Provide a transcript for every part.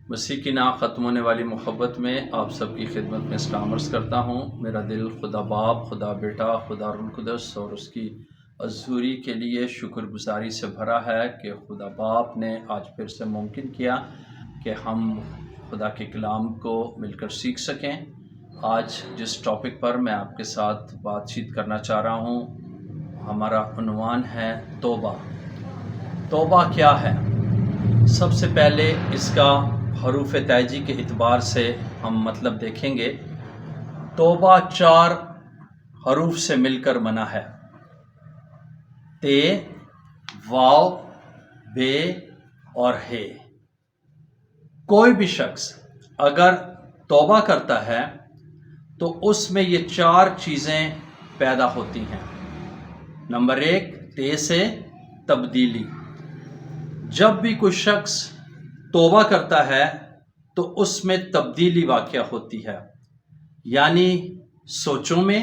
مسیح کی نام ختم ہونے والی محبت میں آپ سب کی خدمت میں سلام عرض کرتا ہوں۔ میرا دل خدا باپ، خدا بیٹا، خدا روح القدس اور اس کی حضوری کے لیے شکر گزاری سے بھرا ہے کہ خدا باپ نے آج پھر سے ممکن کیا کہ ہم خدا کے کلام کو مل کر سیکھ سکیں۔ آج جس ٹاپک پر میں آپ کے ساتھ بات چیت کرنا چاہ رہا ہوں، ہمارا عنوان ہے توبہ۔ توبہ کیا ہے؟ سب سے پہلے اس کا حروف تہجی کے اعتبار سے ہم مطلب دیکھیں گے۔ توبہ 4 حروف سے مل کر بنا ہے: تے، واو، بے اور ہے۔ کوئی بھی شخص اگر توبہ کرتا ہے تو اس میں یہ 4 چیزیں پیدا ہوتی ہیں۔ نمبر 1، تے سے تبدیلی۔ جب بھی کوئی شخص توبہ کرتا ہے تو اس میں تبدیلی واقع ہوتی ہے، یعنی سوچوں میں،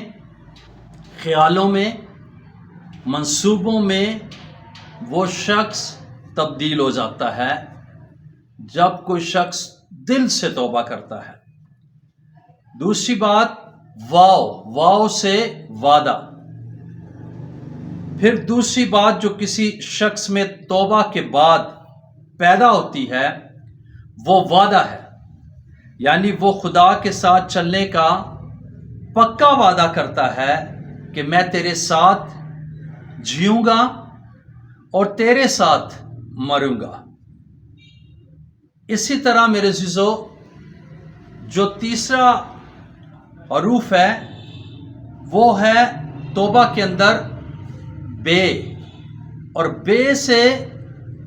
خیالوں میں، منصوبوں میں وہ شخص تبدیل ہو جاتا ہے جب کوئی شخص دل سے توبہ کرتا ہے۔ دوسری بات، واو سے وعدہ۔ پھر دوسری بات جو کسی شخص میں توبہ کے بعد پیدا ہوتی ہے وہ وعدہ ہے، یعنی وہ خدا کے ساتھ چلنے کا پکا وعدہ کرتا ہے کہ میں تیرے ساتھ جیوں گا اور تیرے ساتھ مروں گا۔ اسی طرح میرے عزیزو، جو تیسرا حروف ہے وہ ہے توبہ کے اندر بے، اور بے سے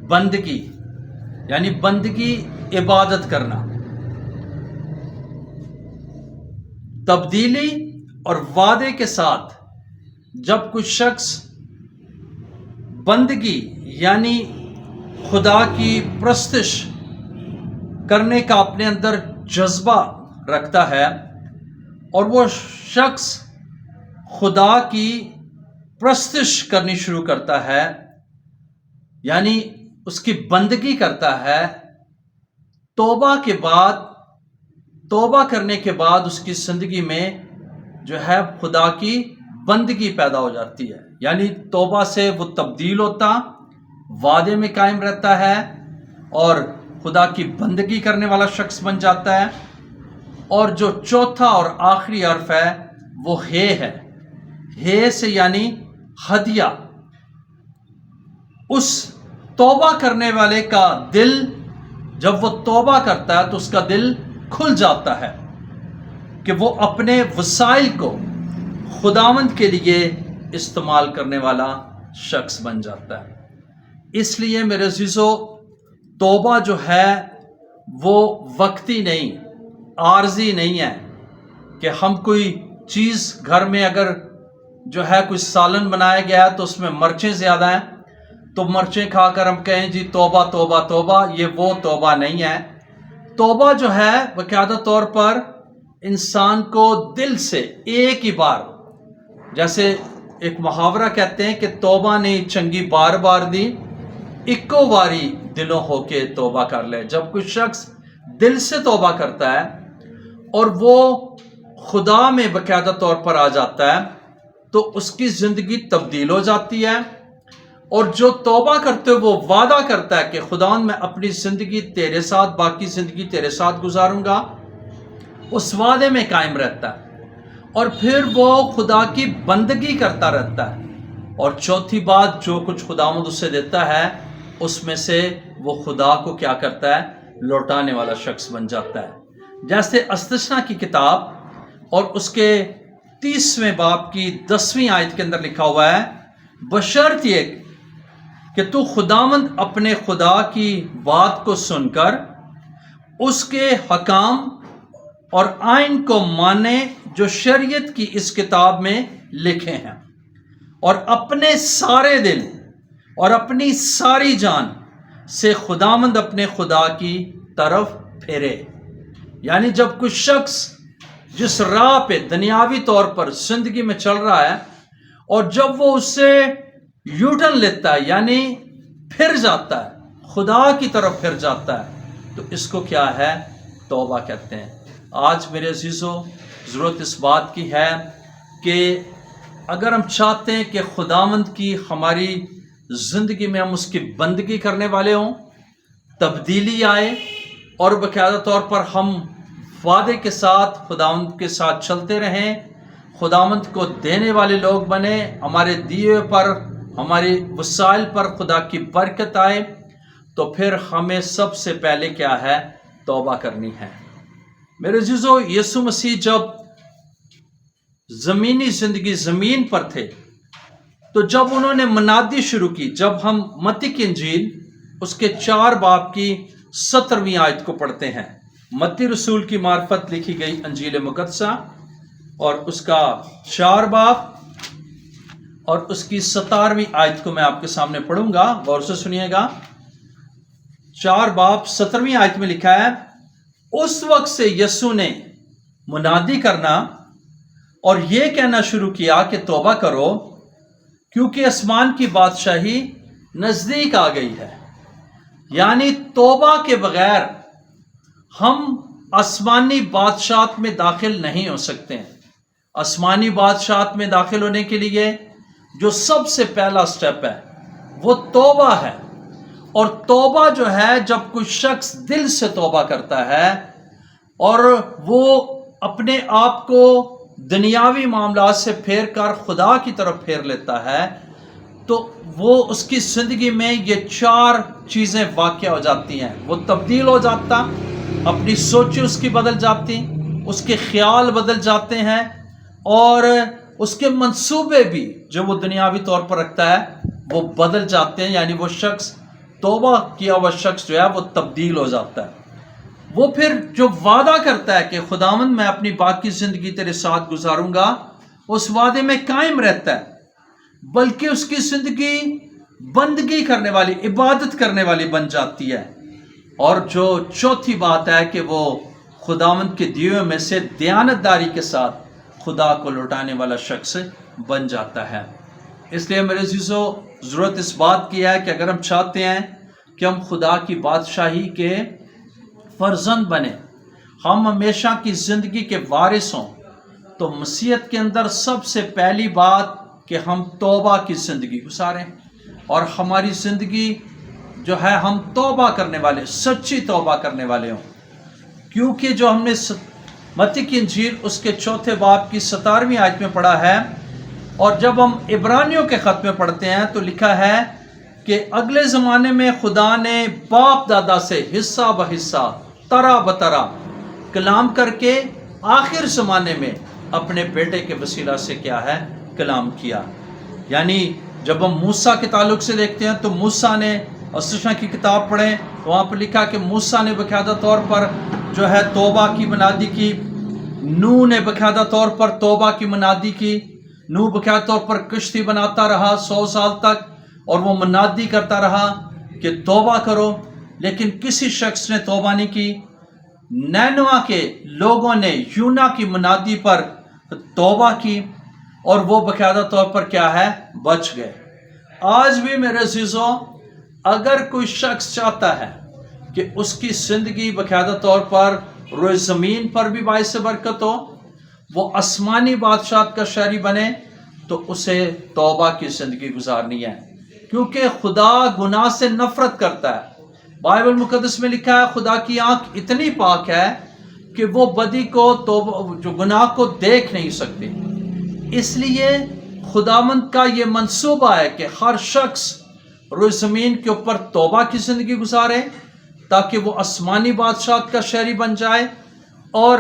بندگی، یعنی بندگی، عبادت کرنا۔ تبدیلی اور وعدے کے ساتھ جب کوئی شخص بندگی یعنی خدا کی پرستش کرنے کا اپنے اندر جذبہ رکھتا ہے اور وہ شخص خدا کی پرستش کرنی شروع کرتا ہے، یعنی اس کی بندگی کرتا ہے، توبہ کرنے کے بعد اس کی زندگی میں جو ہے خدا کی بندگی پیدا ہو جاتی ہے، یعنی توبہ سے وہ تبدیل ہوتا، وعدے میں قائم رہتا ہے اور خدا کی بندگی کرنے والا شخص بن جاتا ہے۔ اور جو چوتھا اور آخری حرف ہے وہ ہے۔ ہے سے یعنی ہدیہ۔ اس توبہ کرنے والے کا دل جب وہ توبہ کرتا ہے تو اس کا دل کھل جاتا ہے کہ وہ اپنے وسائل کو خداوند کے لیے استعمال کرنے والا شخص بن جاتا ہے۔ اس لیے میرے عزیزو، توبہ جو ہے وہ وقتی نہیں، عارضی نہیں ہے کہ ہم کوئی چیز گھر میں اگر جو ہے کوئی سالن بنایا گیا ہے تو اس میں مرچیں زیادہ ہیں تو مرچیں کھا کر ہم کہیں جی توبہ توبہ توبہ، یہ وہ توبہ نہیں ہے۔ توبہ جو ہے باقاعدہ طور پر انسان کو دل سے ایک ہی بار، جیسے ایک محاورہ کہتے ہیں کہ توبہ نے چنگی بار بار دی، اکو واری دلوں ہو کے توبہ کر لے۔ جب کوئی شخص دل سے توبہ کرتا ہے اور وہ خدا میں باقاعدہ طور پر آ جاتا ہے تو اس کی زندگی تبدیل ہو جاتی ہے، اور جو توبہ کرتے ہوئے وہ وعدہ کرتا ہے کہ خداوند میں اپنی زندگی تیرے ساتھ، باقی زندگی تیرے ساتھ گزاروں گا، اس وعدے میں قائم رہتا ہے اور پھر وہ خدا کی بندگی کرتا رہتا ہے۔ اور چوتھی بات، جو کچھ خداوند اسے دیتا ہے اس میں سے وہ خدا کو کیا کرتا ہے؟ لوٹانے والا شخص بن جاتا ہے۔ جیسے استثنا کی کتاب اور اس کے 30ویں باب کی 10ویں آیت کے اندر لکھا ہوا ہے، بشرط یہ کہ تو خداوند اپنے خدا کی بات کو سن کر اس کے حکام اور آئین کو مانے جو شریعت کی اس کتاب میں لکھے ہیں، اور اپنے سارے دل اور اپنی ساری جان سے خداوند اپنے خدا کی طرف پھرے۔ یعنی جب کوئی شخص جس راہ پہ دنیاوی طور پر زندگی میں چل رہا ہے اور جب وہ اس سے یوٹرن لیتا ہے، یعنی پھر جاتا ہے، خدا کی طرف پھر جاتا ہے، تو اس کو کیا ہے؟ توبہ کہتے ہیں۔ آج میرے عزیزو ضرورت اس بات کی ہے کہ اگر ہم چاہتے ہیں کہ خداوند کی ہماری زندگی میں ہم اس کی بندگی کرنے والے ہوں، تبدیلی آئے، اور باقاعدہ طور پر ہم وعدے کے ساتھ خداوند کے ساتھ چلتے رہیں، خداوند کو دینے والے لوگ بنیں، ہمارے دیے پر، ہمارے وسائل پر خدا کی برکت آئے، تو پھر ہمیں سب سے پہلے کیا ہے؟ توبہ کرنی ہے۔ میرے عزیزو، یسوع مسیح جب زمینی زندگی زمین پر تھے تو جب انہوں نے منادی شروع کی، جب ہم متی کی انجیل اس کے 4 باب کی 17ویں آیت کو پڑھتے ہیں، متی رسول کی معرفت لکھی گئی انجیل مقدسہ اور اس کا 4 باب اور اس کی 17ویں آیت کو میں آپ کے سامنے پڑھوں گا، غور سے سنیے گا۔ 4 باب 17ویں آیت میں لکھا ہے، اس وقت سے یسوع نے منادی کرنا اور یہ کہنا شروع کیا کہ توبہ کرو، کیونکہ آسمان کی بادشاہی نزدیک آ گئی ہے۔ یعنی توبہ کے بغیر ہم آسمانی بادشاہت میں داخل نہیں ہو سکتے ہیں۔ آسمانی بادشاہت میں داخل ہونے کے لیے جو سب سے پہلا سٹیپ ہے وہ توبہ ہے، اور توبہ جو ہے، جب کوئی شخص دل سے توبہ کرتا ہے اور وہ اپنے آپ کو دنیاوی معاملات سے پھیر کر خدا کی طرف پھیر لیتا ہے، تو وہ اس کی زندگی میں یہ 4 چیزیں واقع ہو جاتی ہیں۔ وہ تبدیل ہو جاتا، اپنی سوچیں اس کی بدل جاتی، اس کے خیال بدل جاتے ہیں، اور اس کے منصوبے بھی جو وہ دنیاوی طور پر رکھتا ہے وہ بدل جاتے ہیں۔ یعنی وہ شخص، توبہ کیا ہوا شخص جو ہے وہ تبدیل ہو جاتا ہے۔ وہ پھر جو وعدہ کرتا ہے کہ خداوند میں اپنی باقی زندگی تیرے ساتھ گزاروں گا، اس وعدے میں قائم رہتا ہے، بلکہ اس کی زندگی بندگی کرنے والی، عبادت کرنے والی بن جاتی ہے۔ اور جو چوتھی بات ہے کہ وہ خداوند کے دیے میں سے دیانتداری کے ساتھ خدا کو لوٹانے والا شخص بن جاتا ہے۔ اس لیے میرے عزیزو، ضرورت اس بات کی ہے کہ اگر ہم چاہتے ہیں کہ ہم خدا کی بادشاہی کے فرزند بنیں، ہم ہمیشہ کی زندگی کے وارث ہوں، تو مسیحیت کے اندر سب سے پہلی بات کہ ہم توبہ کی زندگی گزاریں، اور ہماری زندگی جو ہے ہم توبہ کرنے والے، سچی توبہ کرنے والے ہوں۔ کیونکہ جو ہم نے متی کی انجیل اس کے 4 باب کی 17ویں آیت میں پڑھا ہے، اور جب ہم عبرانیوں کے خط میں پڑھتے ہیں تو لکھا ہے کہ اگلے زمانے میں خدا نے باپ دادا سے حصہ بحصہ، طرح بطرح کلام کر کے آخر زمانے میں اپنے بیٹے کے وسیلہ سے کیا ہے؟ کلام کیا۔ یعنی جب ہم موسیٰ کے تعلق سے دیکھتے ہیں تو موسیٰ نے، اسشاں کی کتاب پڑھیں تو وہاں پر لکھا کہ موسیٰ نے باقاعدہ طور پر جو ہے توبہ کی منادی کی، نوح نے باقاعدہ طور پر توبہ کی منادی کی۔ نوح باقاعدہ طور پر کشتی بناتا رہا 100 سال تک، اور وہ منادی کرتا رہا کہ توبہ کرو، لیکن کسی شخص نے توبہ نہیں کی۔ نینوا کے لوگوں نے یونا کی منادی پر توبہ کی، اور وہ باقاعدہ طور پر کیا ہے؟ بچ گئے۔ آج بھی میرے عزیزوں، اگر کوئی شخص چاہتا ہے کہ اس کی زندگی باقاعدہ طور پر روئے زمین پر بھی باعث برکت ہو، وہ آسمانی بادشاہت کا شہری بنے، تو اسے توبہ کی زندگی گزارنی ہے، کیونکہ خدا گناہ سے نفرت کرتا ہے۔ بائبل مقدس میں لکھا ہے خدا کی آنکھ اتنی پاک ہے کہ وہ بدی کو، جو گناہ کو دیکھ نہیں سکتی۔ اس لیے خداوند کا یہ منصوبہ ہے کہ ہر شخص روئے زمین کے اوپر توبہ کی زندگی گزارے، تاکہ وہ آسمانی بادشاہت کا شہری بن جائے اور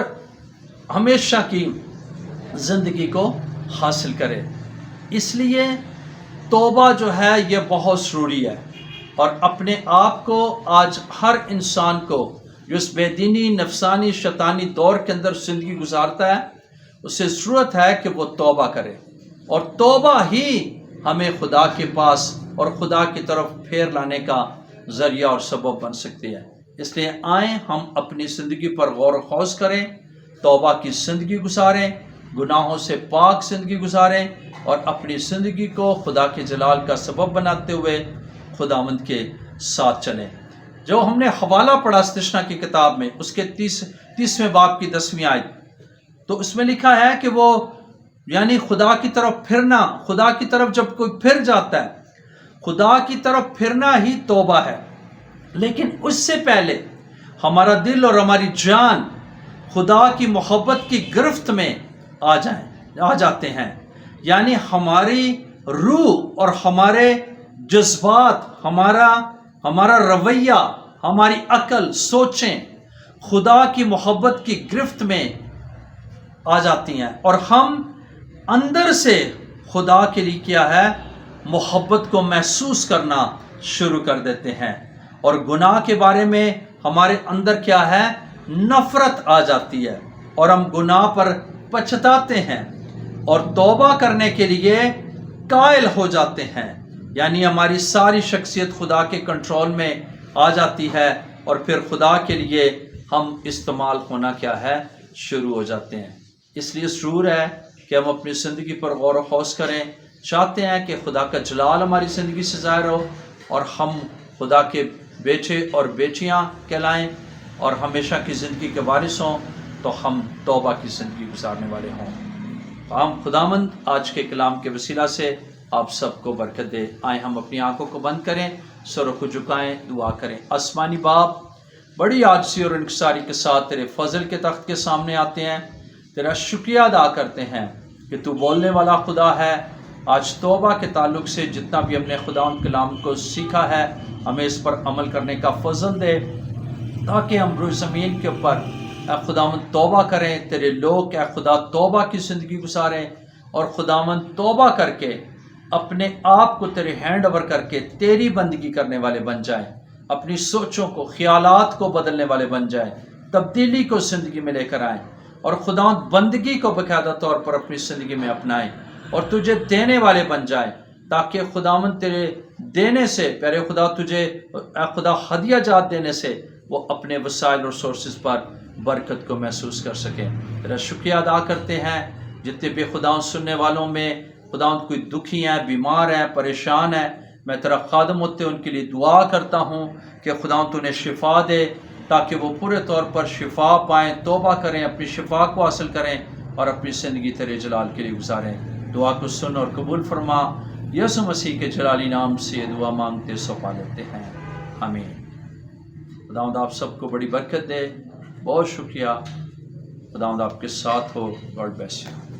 ہمیشہ کی زندگی کو حاصل کرے۔ اس لیے توبہ جو ہے یہ بہت ضروری ہے، اور اپنے آپ کو آج ہر انسان کو جو اس بے دینی، نفسانی، شیطانی دور کے اندر زندگی گزارتا ہے، اسے ضرورت ہے کہ وہ توبہ کرے، اور توبہ ہی ہمیں خدا کے پاس اور خدا کی طرف پھیر لانے کا ذریعہ اور سبب بن سکتی ہے۔ اس لیے آئیں ہم اپنی زندگی پر غور و خوض کریں، توبہ کی زندگی گزاریں، گناہوں سے پاک زندگی گزاریں، اور اپنی زندگی کو خدا کے جلال کا سبب بناتے ہوئے خداوند کے ساتھ چلیں۔ جو ہم نے حوالہ پڑھا استثنا کی کتاب میں، اس کے 30ویں باب کی 10ویں آیت، تو اس میں لکھا ہے کہ وہ یعنی خدا کی طرف پھرنا، خدا کی طرف جب کوئی پھر جاتا ہے، خدا کی طرف پھرنا ہی توبہ ہے۔ لیکن اس سے پہلے ہمارا دل اور ہماری جان خدا کی محبت کی گرفت میں آ جاتے ہیں، یعنی ہماری روح اور ہمارے جذبات، ہمارا رویہ، ہماری عقل، سوچیں خدا کی محبت کی گرفت میں آ جاتی ہیں، اور ہم اندر سے خدا کے لیے کیا ہے، محبت کو محسوس کرنا شروع کر دیتے ہیں، اور گناہ کے بارے میں ہمارے اندر کیا ہے، نفرت آ جاتی ہے، اور ہم گناہ پر پچھتاتے ہیں اور توبہ کرنے کے لیے قائل ہو جاتے ہیں، یعنی ہماری ساری شخصیت خدا کے کنٹرول میں آ جاتی ہے، اور پھر خدا کے لیے ہم استعمال ہونا کیا ہے، شروع ہو جاتے ہیں۔ اس لیے ضرور ہے کہ ہم اپنی زندگی پر غور و خوض کریں، چاہتے ہیں کہ خدا کا جلال ہماری زندگی سے ظاہر ہو اور ہم خدا کے بیٹے اور بیٹیاں کہلائیں اور ہمیشہ کی زندگی کے وارث ہوں، تو ہم توبہ کی زندگی گزارنے والے ہوں۔ ہم خداوند آج کے کلام کے وسیلہ سے آپ سب کو برکت دے۔ آئیں ہم اپنی آنکھوں کو بند کریں، سروں کو جھکائیں، دعا کریں۔ آسمانی باپ، بڑی عاجزی اور انکساری کے ساتھ تیرے فضل کے تخت کے سامنے آتے ہیں، تیرا شکریہ ادا کرتے ہیں کہ تو بولنے والا خدا ہے۔ آج توبہ کے تعلق سے جتنا بھی ہم نے خدا ان کلام کو سیکھا ہے، ہمیں اس پر عمل کرنے کا فضل دے، تاکہ ہم روز زمین کے اوپر اے خداوند توبہ کریں، تیرے لوگ اے خدا توبہ کی زندگی گزاریں، اور خداوند توبہ کر کے اپنے آپ کو تیرے ہینڈ اوور کر کے تیری بندگی کرنے والے بن جائیں، اپنی سوچوں کو، خیالات کو بدلنے والے بن جائیں، تبدیلی کو زندگی میں لے کر آئیں، اور خداوند بندگی کو باقاعدہ طور پر اپنی زندگی میں اپنائیں، اور تجھے دینے والے بن جائیں، تاکہ خداوند تیرے دینے سے، پیارے خدا تجھے اے خدا ہدیہ جات دینے سے وہ اپنے وسائل اور سورسز پر برکت کو محسوس کر سکیں۔ تیرا شکریہ ادا کرتے ہیں۔ جتنے بھی خداوند سننے والوں میں خداوند کوئی دکھی ہیں، بیمار ہیں، پریشان ہیں، میں تیرا خادم ہوتے ان کے لیے دعا کرتا ہوں کہ خداوند تو انہیں شفا دے، تاکہ وہ پورے طور پر شفا پائیں، توبہ کریں، اپنی شفا کو حاصل کریں اور اپنی زندگی تیرے جلال کے لیے گزاریں۔ دعا کو سن اور قبول فرما، یسوع مسیح کے جلالی نام سے دعا مانگتے سپا لیتے ہیں، آمین۔ خداوند آپ سب کو بڑی برکت دے، بہت شکریہ، خداوند آپ کے ساتھ ہو، گاڈ بلیس یو۔